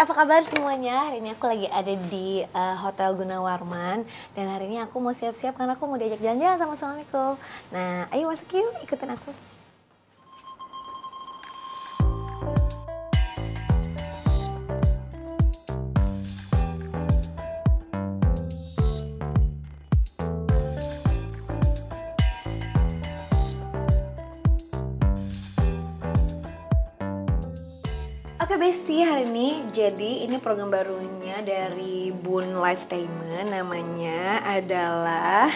apa kabar semuanya? Hari ini aku lagi ada di Hotel Gunawarman. Dan hari ini aku mau siap-siap karena aku mau diajak jalan-jalan sama suamiku. Nah, ayo masuk yuk, ikutin aku. Oke Besti, hari ini program barunya dari Bun Lifetainment, namanya adalah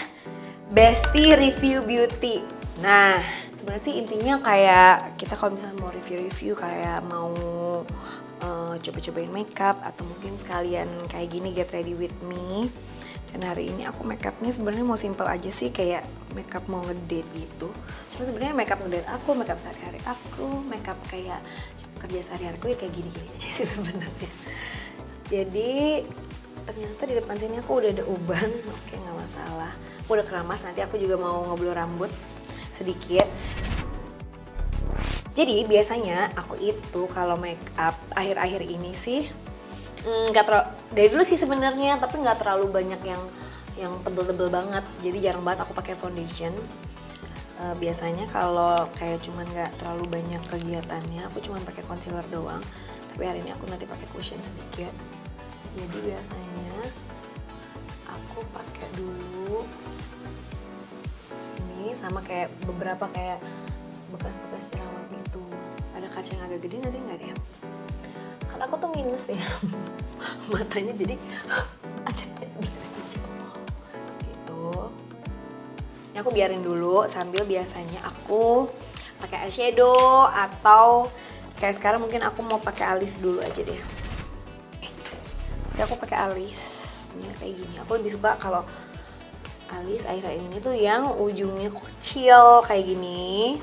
Besti Review Beauty. Nah, sebenarnya sih intinya kayak kita kalau misalnya mau review-review kayak mau coba-cobain makeup atau mungkin sekalian kayak gini get ready with me. Dan hari ini aku makeupnya sebenarnya mau simple aja sih, kayak makeup mau ngedate gitu. Cuma sebenarnya makeup ngedate aku, makeup sehari-hari aku, makeup kayak kerja sehari-hari aku ya kayak gini-gini aja sih sebenarnya. Jadi ternyata di depan sini aku udah ada uban, oke nggak masalah. Aku udah keramas, nanti aku juga mau ngeblur rambut sedikit. Jadi biasanya aku itu kalau makeup akhir-akhir ini sih nggak terlalu, dari dulu sih sebenarnya, tapi nggak terlalu banyak yang tebel-tebel banget. Jadi jarang banget aku pakai foundation. Biasanya kalau kayak cuman nggak terlalu banyak kegiatannya, aku cuman pakai concealer doang. Tapi hari ini aku nanti pakai cushion sedikit. Jadi biasanya aku pakai dulu ini sama kayak beberapa kayak bekas-bekas jerawat gitu. Ada kaca yang agak gede nggak sih? Nggak deh. Karena aku tuh minus ya matanya, jadi kacanya sebelah sini gitu. Ini aku biarin dulu sambil biasanya aku pakai eyeshadow atau kayak sekarang mungkin aku mau pakai alis dulu aja deh. Jadi aku pakai alisnya kayak gini. Aku lebih suka kalau alis akhir-akhir ini tuh yang ujungnya kecil kayak gini.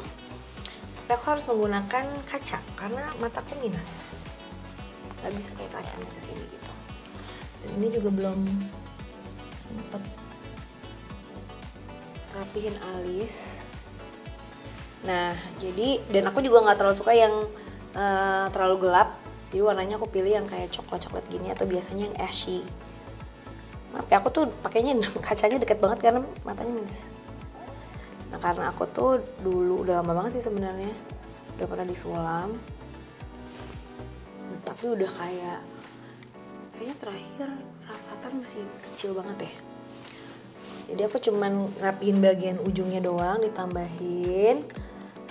Tapi aku harus menggunakan kaca karena mataku minus. Gak bisa kayak kacanya kesini gitu. Dan ini juga belum sempet rapihin alis. Nah jadi, dan aku juga nggak terlalu suka yang terlalu gelap. Jadi warnanya aku pilih yang kayak coklat-coklat gini atau biasanya yang ashy. Maaf ya, aku tuh pakainya kacanya deket banget karena matanya minus. Nah karena aku tuh dulu udah lama banget sih sebenarnya udah pernah disulam, tapi udah kayaknya terakhir rapatan masih kecil banget ya. Jadi aku cuman rapihin bagian ujungnya doang, ditambahin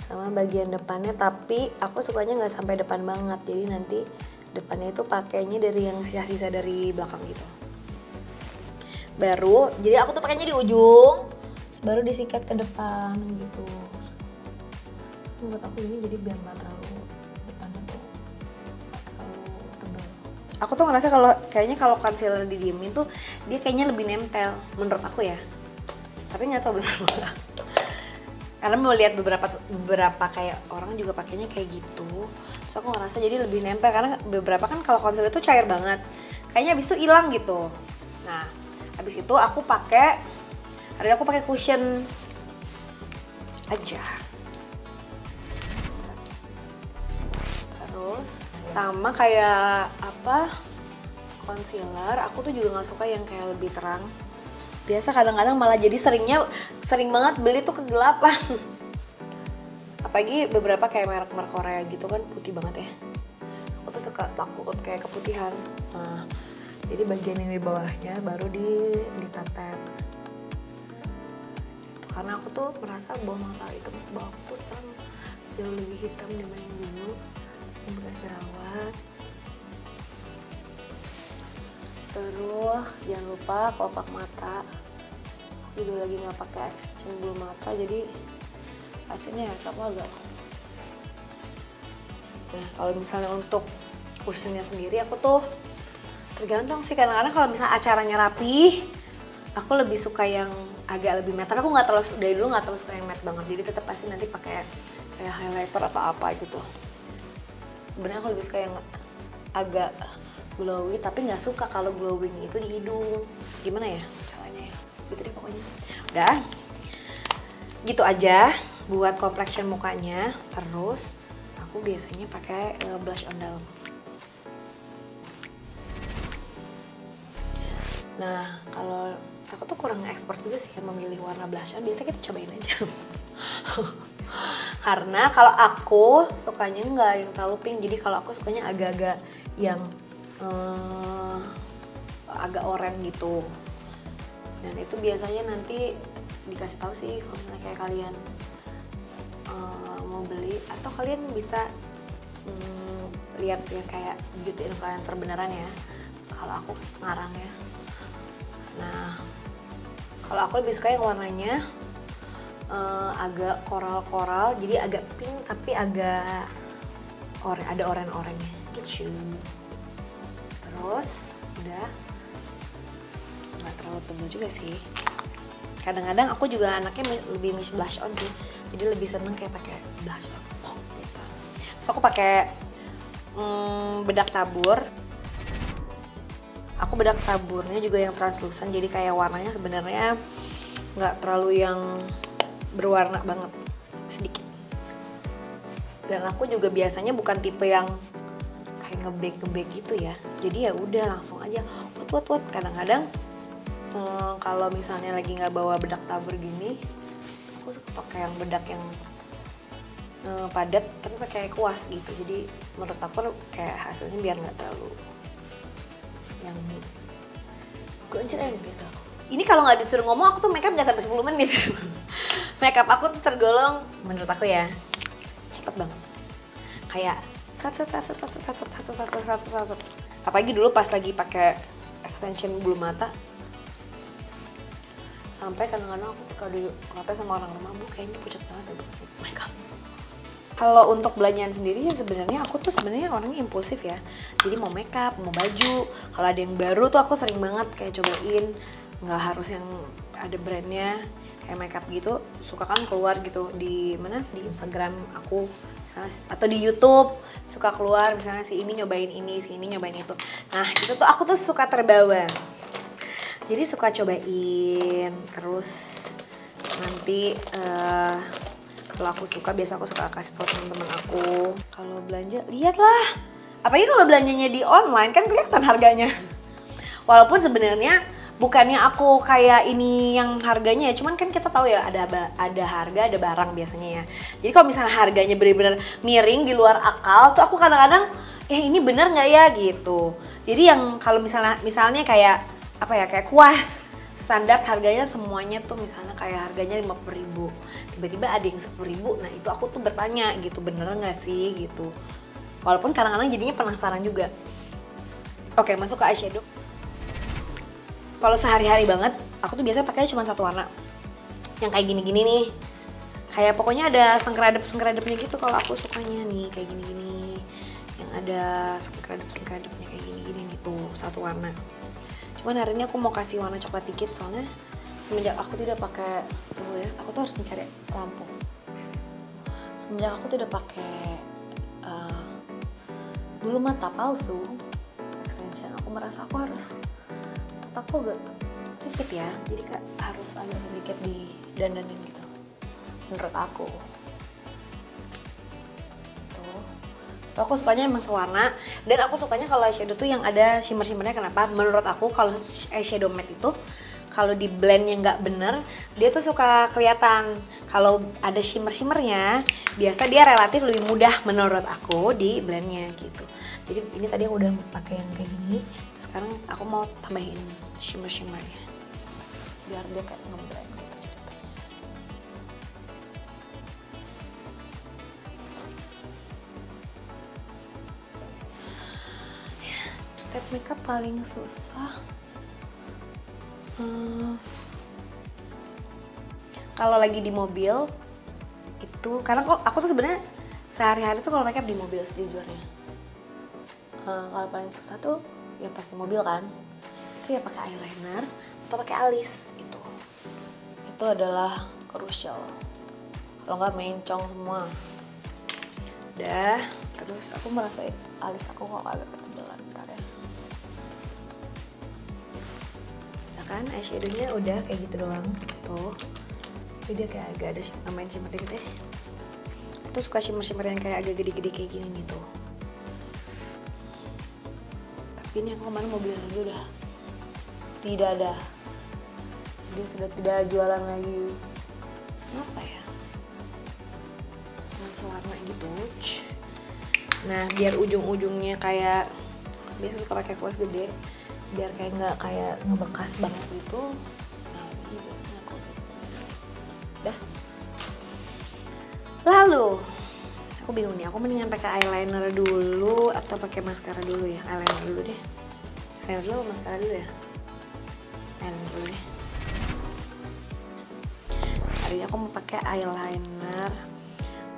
sama bagian depannya, tapi aku sukanya nggak sampai depan banget. Jadi nanti depannya itu pakainya dari yang sisa-sisa dari belakang gitu. Baru, jadi aku tuh pakainya di ujung, terus baru disikat ke depan gitu. Buat aku ini jadi biar nggak terlalu depannya tuh terlalu tebal. Aku tuh ngerasa kayaknya kalau concealer didiemin tuh dia kayaknya lebih nempel menurut aku ya. Tapi nggak tahu benar nggak. Karena mau lihat beberapa kayak orang juga pakainya kayak gitu. Terus aku ngerasa jadi lebih nempel karena beberapa kan kalau concealer itu cair banget. Kayaknya abis itu hilang gitu. Nah, abis itu aku pakai cushion aja. Terus sama kayak concealer, aku tuh juga nggak suka yang kayak lebih terang. Biasa kadang-kadang malah jadi sering banget beli tuh kegelapan. Apalagi beberapa kayak merek-merek Korea gitu kan putih banget ya. Aku tuh suka takut kayak keputihan. Nah, jadi bagian yang di bawahnya baru ditetep. Karena aku tuh merasa bawah mata itu bawah aku tuh sekarang jauh lebih hitam dibanding dulu. Bekas jerawat. Terus jangan lupa kelopak mata. Aku juga lagi nggak pakai extension bulu mata, jadi hasilnya ya apa agak. Nah kalau misalnya untuk cushionnya sendiri aku tuh tergantung sih, kadang-kadang kalau misalnya acaranya rapi, aku lebih suka yang agak lebih matte. Tapi aku nggak terlalu, dari dulu nggak terlalu suka yang matte banget, jadi tetap pasti nanti pakai kayak highlighter atau apa gitu. Sebenarnya aku lebih suka yang agak glowy, tapi nggak suka kalau glowing itu di hidung. Gimana ya caranya ya? Gitu deh pokoknya. Udah, gitu aja buat complexion mukanya. Terus aku biasanya pakai blush on dalam. Nah kalau aku tuh kurang expert juga sih memilih warna blush on, biasanya kita cobain aja. Karena kalau aku sukanya nggak yang terlalu pink, jadi kalau aku sukanya agak-agak yang agak oranye gitu. Dan itu biasanya nanti dikasih tahu sih kalau misalnya kayak kalian mau beli, atau kalian bisa lihat yang kayak beauty influencer beneran ya. Kalau aku ngarang ya. Nah kalau aku lebih suka yang warnanya agak koral-koral, jadi agak pink tapi agak ada oranye-oranye gitu. Terus udah, nggak terlalu tebal juga sih. Kadang-kadang aku juga anaknya lebih miss blush on sih, jadi lebih seneng kayak pakai blush on gitu. Terus aku pakai bedak tabur. Aku bedak taburnya juga yang translucent, jadi kayak warnanya sebenarnya nggak terlalu yang berwarna banget, sedikit. Dan aku juga biasanya bukan tipe yang kayak ngebake gitu ya, jadi ya udah langsung aja wet. Kadang-kadang kalau misalnya lagi nggak bawa bedak tabur gini, aku suka pakai yang bedak yang padat tapi pakai kuas gitu, jadi menurut aku kayak hasilnya biar nggak terlalu yang gonceng gitu. Ini kalau nggak disuruh ngomong aku tuh makeup nggak sampai 10 menit. Makeup aku tuh tergolong menurut aku ya cepet banget, kayak apalagi dulu pas lagi pakai extension bulu mata, sampai kadang-kadang aku kalau dikata sama orang rumah, Bu kayaknya pucat banget ya makeup. Kalau untuk belanjaan sendiri ya sebenarnya aku tuh sebenarnya orangnya impulsif ya, jadi mau makeup, mau baju, kalau ada yang baru tuh aku sering banget kayak cobain, nggak harus yang ada brandnya kayak makeup gitu, suka kan keluar gitu di mana, di Instagram aku misalnya, atau di YouTube suka keluar misalnya si ini nyobain ini, si ini nyobain itu. Nah itu tuh aku tuh suka terbawa, jadi suka cobain terus nanti kalau aku suka, biasa aku suka kasih tau teman-teman aku. Kalau belanja, lihatlah. Apalagi kalau belanjanya di online kan kelihatan harganya. Walaupun sebenarnya bukannya aku kayak ini yang harganya ya, cuman kan kita tahu ya ada harga, ada barang biasanya ya. Jadi kalau misalnya harganya benar-benar miring di luar akal tuh aku kadang-kadang ini bener nggak ya gitu. Jadi yang kalau misalnya kayak apa ya, kayak kuas standar harganya semuanya tuh misalnya kayak harganya 50.000, tiba-tiba ada yang 10.000, nah itu aku tuh bertanya gitu, bener nggak sih gitu. Walaupun kadang-kadang jadinya penasaran juga. Oke, masuk ke eyeshadow. Kalau sehari-hari banget, aku tuh biasanya pakainya cuma satu warna, yang kayak gini-gini nih, kayak pokoknya ada sengkeredep-sengkeredepnya gitu. Kalau aku sukanya nih kayak gini-gini, yang ada sengkeredep-sengkeredepnya kayak gini-gini gitu, satu warna. Cuman hari ini aku mau kasih warna coklat dikit, soalnya semenjak aku tidak pakai, tunggu ya, aku tuh harus mencari lampu. Semenjak aku tidak pakai bulu mata palsu extension, aku merasa aku harus, mataku agak sipit ya, jadi kayak harus agak sedikit didandanin gitu, menurut aku. Aku sukanya emang sewarna, dan aku sukanya kalau eyeshadow tuh yang ada shimmer-shimmernya. Kenapa? Menurut aku kalau eyeshadow matte itu kalau di blendnya nggak bener, dia tuh suka kelihatan. Kalau ada shimmer-shimmernya, biasa dia relatif lebih mudah menurut aku di blendnya gitu. Jadi ini tadi aku udah pakai yang kayak gini, terus sekarang aku mau tambahin shimmer-shimmernya biar dia kayak ngeblend gitu ceritanya. Step makeup paling susah kalau lagi di mobil itu, karena aku tuh sebenarnya sehari-hari tuh kalau makeup di mobil sejujurnya. Kalau paling susah tuh ya pas di mobil kan, itu ya pakai eyeliner atau pakai alis. Itu adalah crucial, kalau nggak mencong semua. Udah, terus aku merasa alis aku kok agak ketebalan, bentar ya. Nah kan eyeshadownya udah kayak gitu doang tuh, jadi dia kayak agak ada nambahin shimmer dikit deh. Aku suka shimmer yang kayak agak gede-gede kayak gini nih tuh. Tapi ini aku kemarin mau beli lagi, udah tidak ada. Dia sudah tidak jualan lagi. Kenapa ya? Cuman sewarna gitu. Nah, biar ujung-ujungnya kayak biasa suka pakai kuas gede, biar kayak nggak kayak ngebekas banget gitu. Nah, ini biasanya aku dah. Lalu aku bingung nih, aku mendingan pakai eyeliner dulu atau pakai maskara dulu ya? Eyeliner dulu deh. Eyeliner dulu atau maskara dulu ya? Eyeliner dulu deh. Hari ini aku mau pakai eyeliner.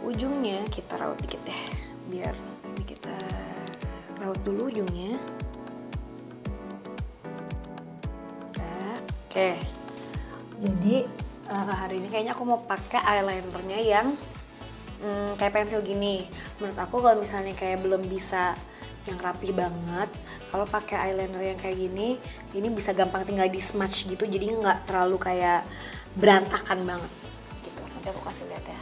Ujungnya kita raut dikit deh, biar ini kita raut dulu ujungnya. Udah. Oke. Jadi hari ini kayaknya aku mau pakai eyelinernya yang kayak pensil gini. Menurut aku kalau misalnya kayak belum bisa yang rapi banget, kalau pakai eyeliner yang kayak gini, ini bisa gampang tinggal di smudge gitu, jadi nggak terlalu kayak berantakan banget gitu. Nanti aku kasih lihat ya.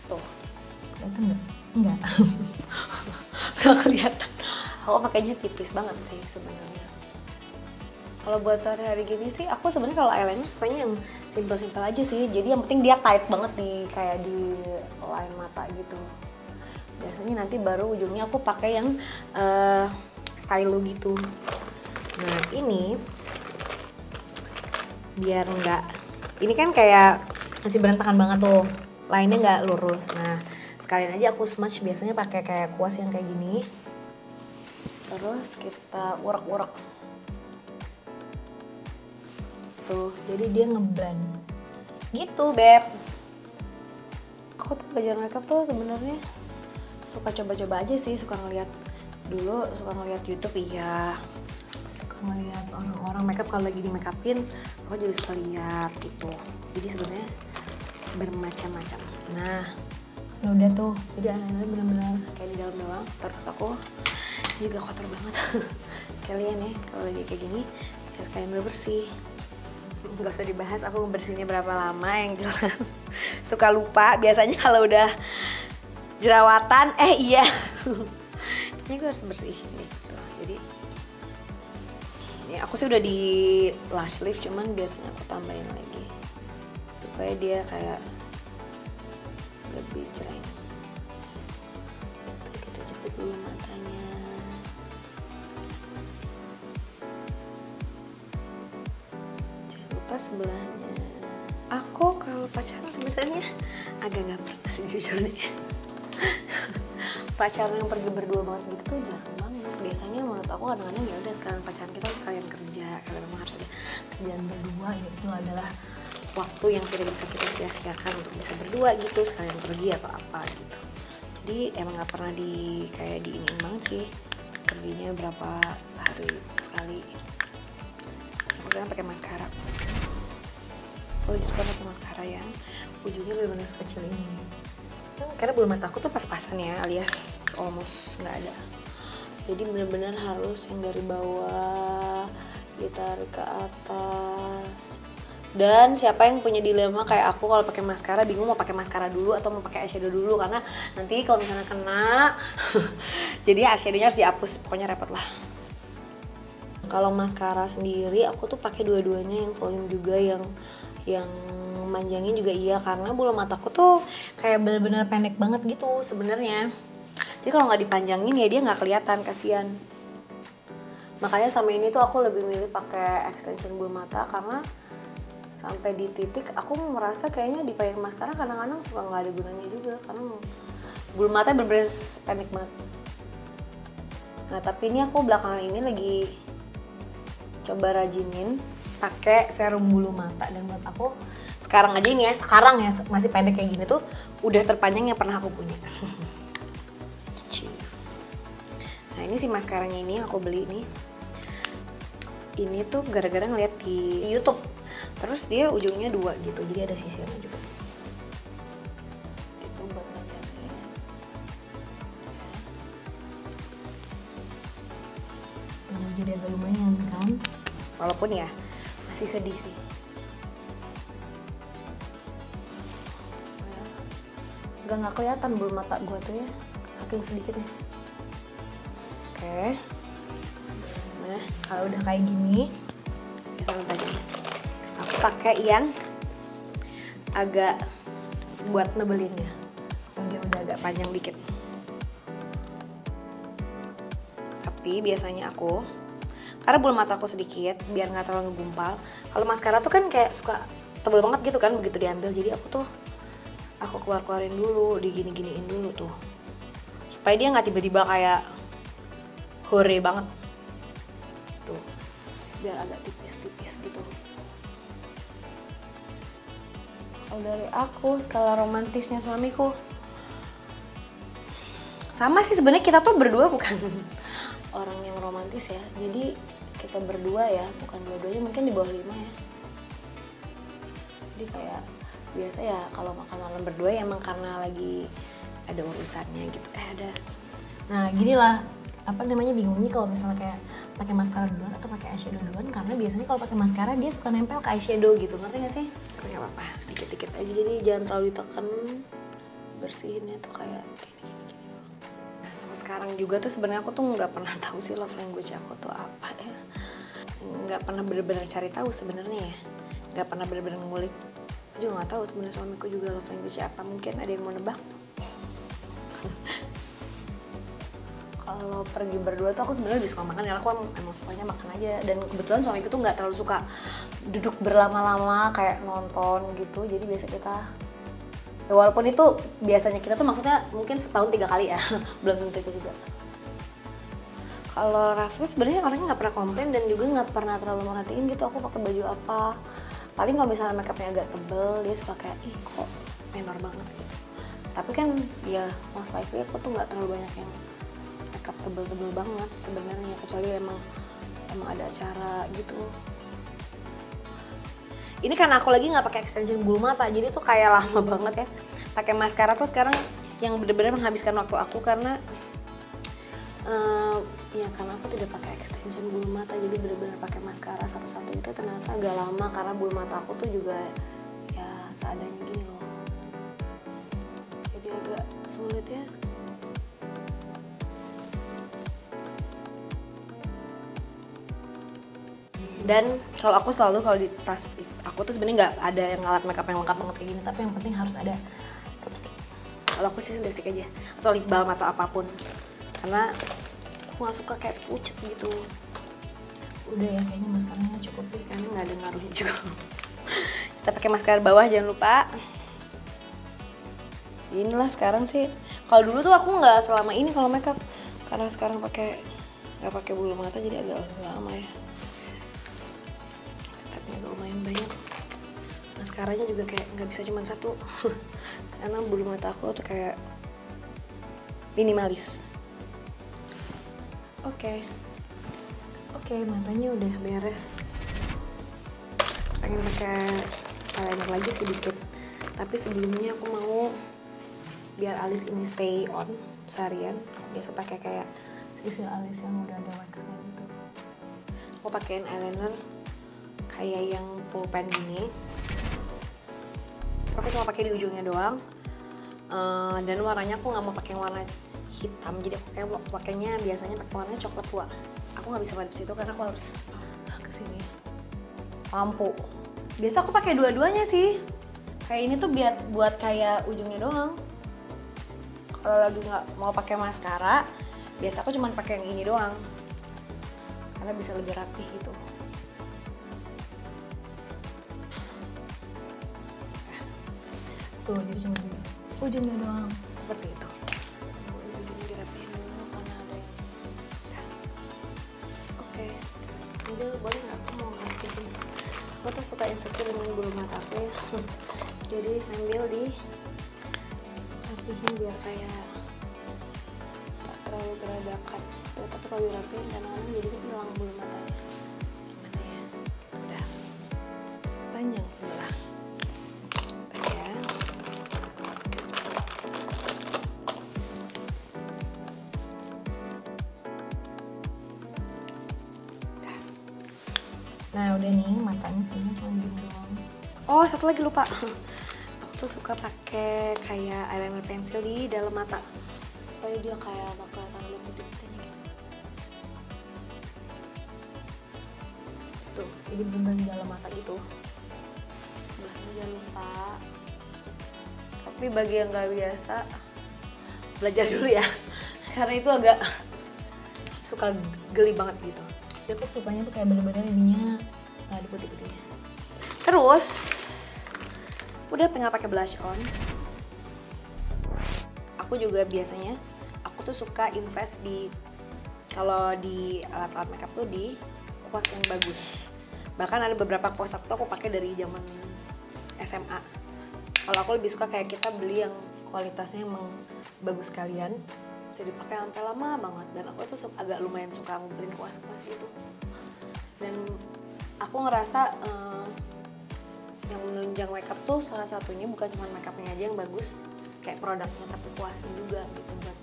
Tuh, kelihatan nggak? Nggak. Nggak kelihatan. Aku pakainya tipis banget sih sebenarnya. Kalau buat sehari-hari gini sih, aku sebenarnya kalau eyeliner sukanya yang simple-simple aja sih. Jadi yang penting dia tight banget di kayak di line mata gitu. Biasanya nanti baru ujungnya aku pakai yang stylo gitu. Nah ini biar enggak, ini kan kayak masih berantakan banget tuh, lainnya nggak lurus. Nah sekalian aja aku smudge, biasanya pakai kayak kuas yang kayak gini. Terus kita urak-urak. Tuh, jadi dia ngeblend gitu, Beb. Aku tuh belajar makeup tuh sebenarnya suka coba-coba aja sih, suka ngeliat dulu, suka ngeliat YouTube, iya, suka ngeliat orang-orang makeup kalau lagi di makeupin, aku juga suka lihat gitu. Jadi sebenarnya bermacam-macam. Nah, udah tuh, jadi eyeliner benar-benar kayak di dalam doang. Terus aku juga kotor banget sekalian ya, kalau lagi kayak gini ya sekalian bersih. Nggak usah dibahas aku bersihnya berapa lama, yang jelas suka lupa biasanya kalau udah jerawatan. Iya ini gue harus bersihin gitu. Jadi ini aku sih udah di lash lift, cuman biasanya aku tambahin lagi supaya dia kayak lebih cereng. Kita jepit dulu matanya. Sebelahnya aku kalau pacaran sebenarnya agak nggak pernah sih jujurnya. Pacaran yang pergi berdua banget gitu tuh jarang banget. Biasanya menurut aku kadang-kadang ya udah sekarang pacaran kita sekalian kerja, kalau memang harus ada kerjaan berdua ya itu adalah waktu yang tidak bisa kita sia-siakan untuk bisa berdua gitu, sekalian pergi atau apa gitu. Jadi emang nggak pernah di kayak diinin banget sih, perginya berapa hari sekali. Aku sekarang pakai maskara. Aku lagi suka pakai maskara yang ujungnya benar-benar sekecil ini. Karena bulu mata aku tuh pas-pasan ya, alias almost nggak ada. Jadi benar-benar harus yang dari bawah ditarik ke atas. Dan siapa yang punya dilema kayak aku kalau pakai maskara, bingung mau pakai maskara dulu atau mau pakai eyeshadow dulu, karena nanti kalau misalnya kena jadi eyeshadownya harus dihapus, pokoknya repot lah. Kalau maskara sendiri aku tuh pakai dua-duanya, yang volume juga yang manjangin juga iya, karena bulu mataku tuh kayak bener-bener pendek banget gitu sebenarnya. Jadi kalau nggak dipanjangin ya dia nggak kelihatan, kasihan. Makanya sama ini tuh aku lebih milih pakai extension bulu mata, karena sampai di titik aku merasa kayaknya dipakai maskara kadang-kadang suka nggak ada gunanya juga, karena bulu mata bener-bener pendek banget. Nah tapi ini aku belakangan ini lagi coba rajinin pakai serum bulu mata, dan menurut aku sekarang aja ini ya, sekarang ya masih pendek kayak gini tuh udah terpanjang yang pernah aku punya. Nah ini si maskaranya ini aku beli nih, ini tuh gara-gara ngeliat di YouTube, terus dia ujungnya dua gitu, jadi ada sisirnya juga. Itu buat manjangin. Tuh jadi agak lumayan kan, walaupun ya masih sedih sih. Nggak kelihatan bulu mata gue tuh ya, saking sedikitnya. Oke. Nah, kalau udah kayak gini, misalnya tadi aku pakai yang agak buat nebelinnya. Dia udah agak panjang dikit. Tapi biasanya aku, karena bulu mata aku sedikit, biar nggak terlalu ngegumpal. Kalau maskara tuh kan kayak suka tebel banget gitu kan begitu diambil. Jadi aku keluarin dulu, digini-giniin dulu tuh, supaya dia nggak tiba-tiba kayak hore banget. Tuh, biar agak tipis-tipis gitu. Kalau dari aku, skala romantisnya suamiku sama sih sebenarnya. Kita tuh berdua bukan orang yang romantis ya. Jadi kita berdua ya, bukan dua-duanya, mungkin di bawah 5 ya. Jadi kayak biasa ya kalau makan malam berdua ya emang karena lagi ada urusannya gitu. Nah gini lah, apa namanya, bingungnya kalau misalnya kayak pakai maskara duluan atau pakai eyeshadow duluan, karena biasanya kalau pakai maskara dia suka nempel ke eyeshadow gitu, ngerti gak sih? Tapi nggak apa-apa, dikit-dikit aja, jadi jangan terlalu ditekan, bersihinnya tuh kayak gini. Nah sama sekarang juga tuh sebenarnya aku tuh nggak pernah tahu sih love language aku tuh apa ya, nggak pernah bener-bener cari tahu sebenarnya ya, nggak pernah bener-bener ngulik. Aku juga nggak tahu sebenarnya suamiku juga love language apa, mungkin ada yang mau nebak. Kalau pergi berdua tuh aku sebenarnya lebih suka makan, karena aku emang sukanya makan aja. Dan kebetulan suamiku tuh nggak terlalu suka duduk berlama-lama kayak nonton gitu. Jadi biasa kita, ya walaupun itu biasanya kita tuh maksudnya mungkin setahun 3 kali ya, belum tentu itu juga. Kalau Raffi sebenarnya orangnya nggak pernah komplain dan juga nggak pernah terlalu merhatiin gitu aku pakai baju apa. Paling kalau misalnya makeupnya agak tebel, dia suka kayak ih kok menor banget gitu. Tapi kan ya most likely aku tuh nggak terlalu banyak yang makeup tebel-tebel banget sebenarnya, kecuali emang ada acara gitu. Ini karena aku lagi nggak pakai extension bulu mata, jadi tuh kayak lama banget ya. Pakai maskara tuh sekarang yang bener-bener menghabiskan waktu aku, karena ya karena aku tidak pakai extension bulu mata, jadi bener-bener pakai maskara satu-satu itu ternyata agak lama, karena bulu mata aku tuh juga ya seadanya gini loh, jadi agak sulit ya. Dan kalau aku selalu, kalau di tas aku tuh sebenarnya nggak ada yang alat makeup yang lengkap banget kayak gini, tapi yang penting harus ada lipstick. Kalau aku sih lipstick aja, atau lip balm atau apapun, karena aku nggak suka kayak pucet gitu. Udah ya kayaknya maskaranya cukup deh, karena nggak ada ngaruhnya juga. Kita pakai maskara bawah jangan lupa. Inilah sekarang sih. Kalau dulu tuh aku nggak selama ini kalau makeup, karena sekarang nggak pakai bulu mata jadi agak lama ya. Stepnya agak lumayan banyak. Maskaranya juga kayak nggak bisa cuma satu, karena bulu mata aku tuh kayak minimalis. Oke, matanya udah beres. Pengen pakai eyeliner lagi sedikit, tapi sebelumnya aku mau biar alis ini stay on seharian, aku biasa pakai kayak sisir alis yang udah ada waxnya gitu. Aku pakein eyeliner kayak yang pulpen gini. Aku cuma pakai di ujungnya doang, dan warnanya aku nggak mau pakai warna hitam, jadi aku kayak pakainya biasanya pakai warnanya coklat tua. Aku nggak bisa di situ karena aku harus kesini lampu. Biasa aku pakai dua-duanya sih. Kayak ini tuh buat kayak ujungnya doang. Kalau lagi nggak mau pakai maskara, biasa aku cuma pakai yang ini doang, karena bisa lebih rapih gitu. Tuh, jadi cuma ujungnya doang seperti itu. Ujungnya dirapihin dulu karena ada yang. Oke, udah boleh nggak aku mau rapihin? Aku tuh suka insecure dengan bulu mata aku ya. Jadi sambil dirapihin biar kayak tak terlalu beradakan. Tapi kalau dirapihin kadang-kadang jadi hilang bulu matanya. Gimana ya? Udah panjang sebelah. Nah udah nih, matanya sebenarnya cuma gini doang. Oh satu lagi lupa, aku tuh suka pakai kayak eyeliner pensil di dalam mata supaya dia kayak bakal kelihatan lebih putih-putihnya gitu. Tuh, ini bener di dalam mata gitu. Blushnya jangan lupa. Tapi bagi yang nggak biasa, belajar dulu ya. Karena itu agak suka geli banget gitu. Jadi aku sukanya tuh kayak bener-bener ininya di putih-putihnya. Terus udah pengen pakai blush on. Aku juga biasanya aku tuh suka invest di kalau di alat-alat makeup tuh di kuas yang bagus. Bahkan ada beberapa kuas aku pakai dari zaman SMA. Kalau aku lebih suka kayak kita beli yang kualitasnya emang bagus sekalian, bisa dipakai sampai lama banget. Dan aku tuh agak lumayan suka ngumpulin kuas-kuas gitu. Dan aku ngerasa yang menunjang makeup tuh salah satunya bukan cuma makeupnya aja yang bagus, kayak produknya, tapi kuasnya juga gitu, buat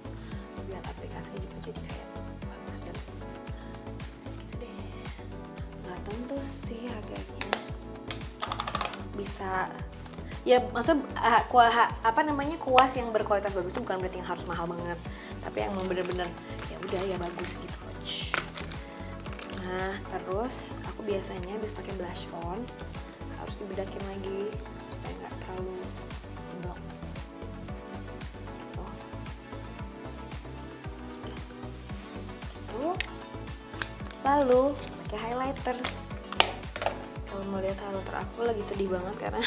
biar aplikasinya juga jadi kayak bagus dan gitu deh. Nggak tentu sih harganya, bisa ya maksudnya kuas yang berkualitas bagus itu bukan berarti yang harus mahal banget, tapi yang bener-bener ya udah ya bagus gitu. Nah terus aku biasanya habis pakai blush on harus dibedakin lagi supaya nggak terlalu blok. Lalu pakai highlighter. Kalau mau lihat highlighter aku lagi sedih banget karena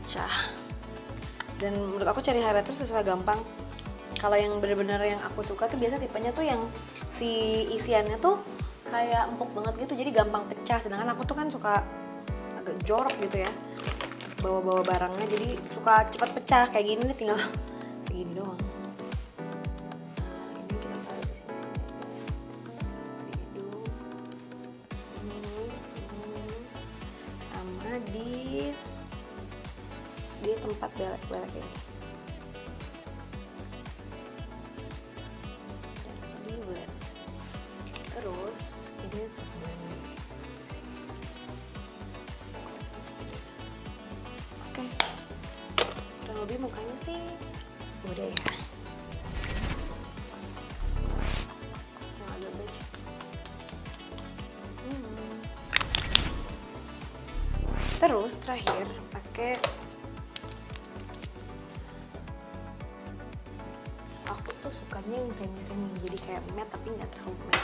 pecah. Dan menurut aku cari highlighter susah gampang. Kalau yang bener-bener yang aku suka tuh biasa tipenya tuh yang si isiannya tuh kayak empuk banget gitu, jadi gampang pecah. Sedangkan aku tuh kan suka agak jorok gitu ya bawa-bawa barangnya, jadi suka cepat pecah. Kayak gini nih tinggal segini doang. Nah ini kita taruh di sini di hidung, ini sama di tempat belek-belek ini. Dan di blend. Terus ini oke, kurang lebih mukanya sih udah ya. Yang agak becek. Terus terakhir pakai, aku tuh sukanya yang semi-semi, jadi kayak matte tapi nggak terlalu matte.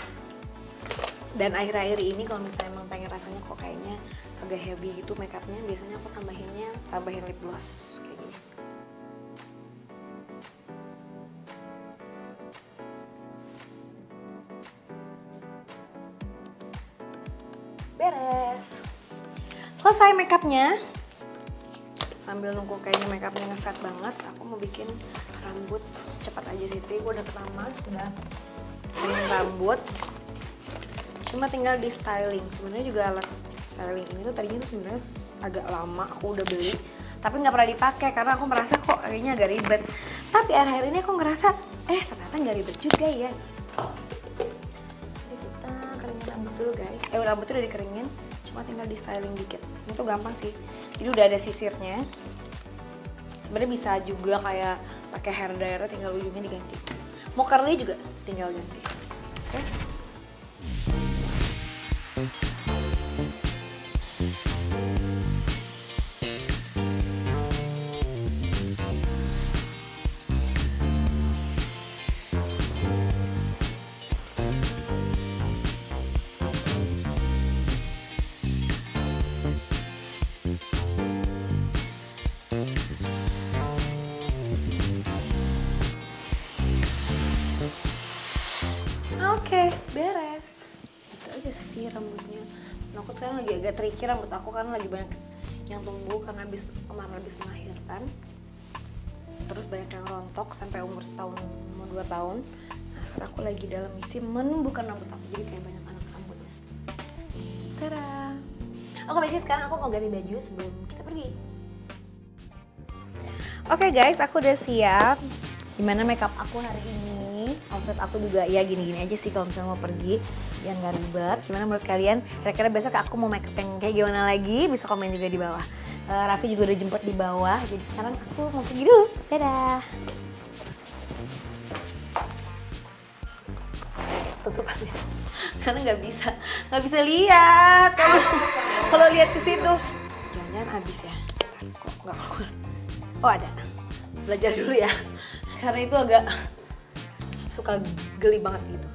Dan akhir-akhir ini kalau misalnya emang pengen rasanya kok kayaknya agak heavy gitu makeupnya, biasanya aku tambahin lip gloss kayak gini. Beres, selesai makeupnya. Sambil nunggu kayaknya makeupnya ngeset banget, aku mau bikin rambut cepat aja sih. Gue udah keramas, udah bikin rambut. Cuma tinggal di styling. Sebenarnya juga alat styling ini tuh tadinya tuh sebenarnya agak lama aku udah beli, tapi nggak pernah dipakai karena aku merasa kok kayaknya agak ribet. Tapi akhir-akhir ini aku ngerasa ternyata nggak ribet juga ya. Jadi kita keringin rambut dulu guys. Rambutnya udah dikeringin, cuma tinggal di styling dikit. Ini tuh gampang sih. Jadi udah ada sisirnya. Sebenarnya bisa juga kayak pakai hair dryer, tinggal ujungnya diganti. Mau curly juga tinggal ganti. Oke. Oke, beres. Itu aja sih rambutnya. Nah, aku sekarang lagi agak tricky rambut aku karena lagi banyak yang tumbuh karena kemarin habis melahirkan. Terus banyak yang rontok sampai umur setahun mau 2 tahun. Nah, sekarang aku lagi dalam misi menumbuhkan rambut aku, jadi kayak banyak anak rambutnya. Tada! Oke, basic sekarang aku mau ganti baju sebelum kita pergi. Oke guys, aku udah siap. Gimana makeup aku hari ini? Outfit aku juga ya gini-gini aja sih kalau misalnya mau pergi, biar nggak ribet. Gimana menurut kalian? Kira-kira besok aku mau makeup yang kayak gimana lagi? Bisa komen juga di bawah. Raffi juga udah jemput di bawah, jadi sekarang aku mau pergi dulu. Dadah. Tutupannya. karena nggak bisa lihat. Kalau lihat ke situ, jangan-jangan habis ya. Ntar, kok nggak keluar? Oh ada. Belajar dulu ya, karena itu agak suka geli banget gitu.